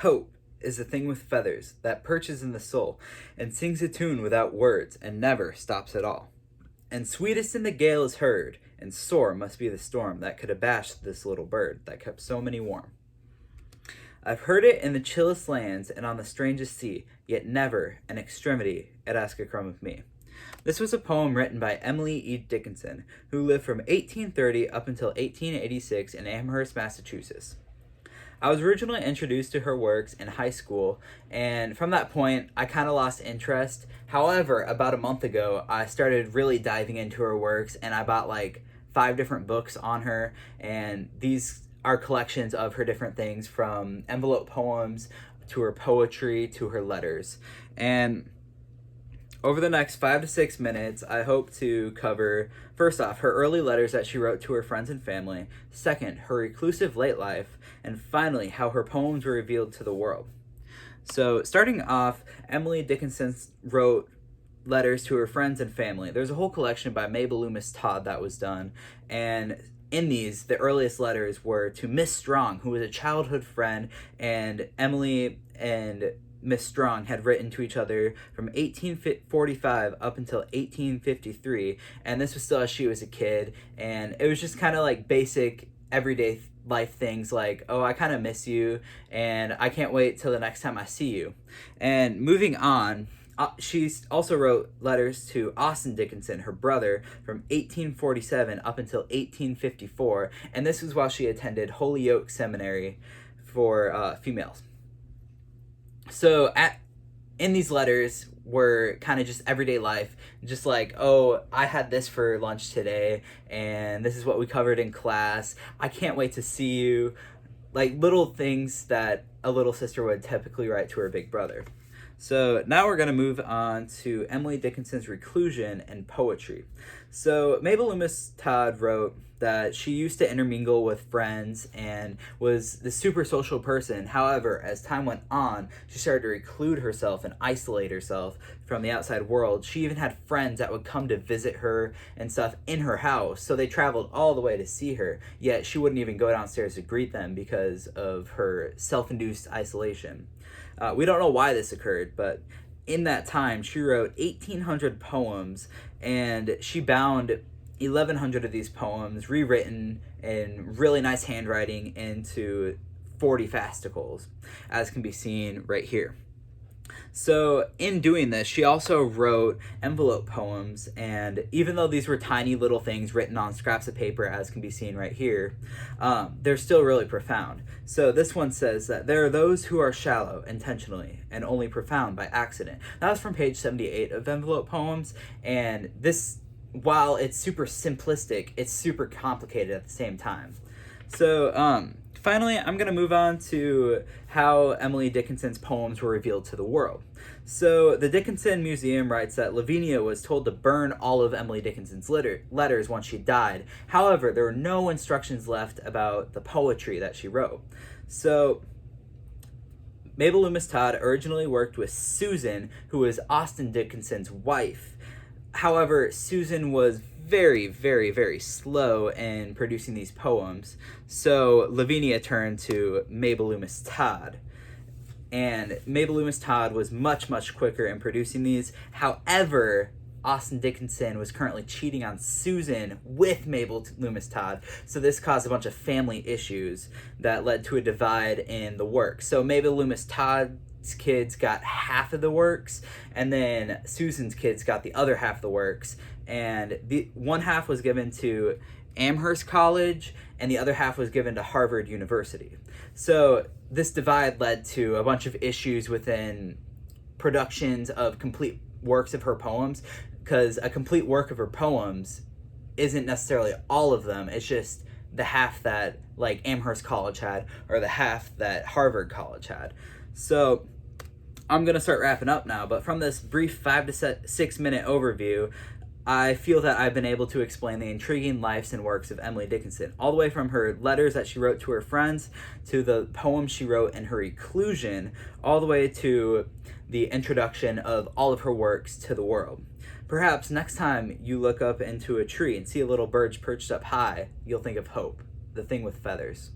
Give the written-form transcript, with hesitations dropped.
Hope is the thing with feathers that perches in the soul and sings a tune without words and never stops at all. And sweetest in the gale is heard, and sore must be the storm that could abash this little bird that kept so many warm. I've heard it in the chillest lands and on the strangest sea, yet never, in extremity, it ask a crumb of me. This was a poem written by Emily E. Dickinson, who lived from 1830 up until 1886 in Amherst, Massachusetts. I was originally introduced to her works in high school, and from that point, I kind of lost interest. However, about a month ago, I started really diving into her works, and I bought like 5 different books on her, and these are collections of her different things, from envelope poems to her poetry to her letters. And over the next 5 to 6 minutes, I hope to cover, first off, her early letters that she wrote to her friends and family, second, her reclusive late life, and finally, how her poems were revealed to the world. So, starting off, Emily Dickinson wrote letters to her friends and family. There's a whole collection by Mabel Loomis Todd that was done, and in these, the earliest letters were to Miss Strong, who was a childhood friend, and Emily and Miss Strong had written to each other from 1845 up until 1853, and this was still as she was a kid, and it was just kind of like basic everyday life things like, oh, I kind of miss you, and I can't wait till the next time I see you. And moving on, she also wrote letters to Austin Dickinson, her brother, from 1847 up until 1854, and this was while she attended Holyoke Seminary for females. So in these letters were kind of just everyday life, just like, oh, I had this for lunch today, and this is what we covered in class. I can't wait to see you. Like little things that a little sister would typically write to her big brother. So now we're going to move on to Emily Dickinson's reclusion and poetry. So Mabel Loomis Todd wrote that she used to intermingle with friends and was the super social person. However, as time went on, she started to reclude herself and isolate herself from the outside world. She even had friends that would come to visit her and stuff in her house, so they traveled all the way to see her, yet she wouldn't even go downstairs to greet them because of her self-induced isolation. We don't know why this occurred, but in that time, she wrote 1,800 poems, and she bound 1,100 of these poems, rewritten in really nice handwriting, into 40 fascicles, as can be seen right here. So in doing this, she also wrote envelope poems, and even though these were tiny little things written on scraps of paper, as can be seen right here, they're still really profound. So this one says that there are those who are shallow intentionally and only profound by accident. That was from page 78 of envelope poems, and this, while it's super simplistic, it's super complicated at the same time. So finally, I'm going to move on to how Emily Dickinson's poems were revealed to the world. So the Dickinson Museum writes that Lavinia was told to burn all of Emily Dickinson's letters once she died. However, there were no instructions left about the poetry that she wrote. So Mabel Loomis Todd originally worked with Susan, who was Austin Dickinson's wife. However, Susan was very, very, very slow in producing these poems, so Lavinia turned to Mabel Loomis Todd. And Mabel Loomis Todd was much, much quicker in producing these. However, Austin Dickinson was currently cheating on Susan with Mabel Loomis Todd, so this caused a bunch of family issues that led to a divide in the work. So Mabel Loomis Todd's kids got half of the works, and then Susan's kids got the other half of the works, and the one half was given to Amherst College, and the other half was given to Harvard University. So this divide led to a bunch of issues within productions of complete works of her poems, because a complete work of her poems isn't necessarily all of them, it's just the half that like Amherst College had, or the half that Harvard College had. So I'm going to start wrapping up now, but from this brief 5 to 6 minute overview, I feel that I've been able to explain the intriguing lives and works of Emily Dickinson, all the way from her letters that she wrote to her friends, to the poems she wrote in her reclusion, all the way to the introduction of all of her works to the world. Perhaps next time you look up into a tree and see a little bird perched up high, you'll think of Hope, the thing with feathers.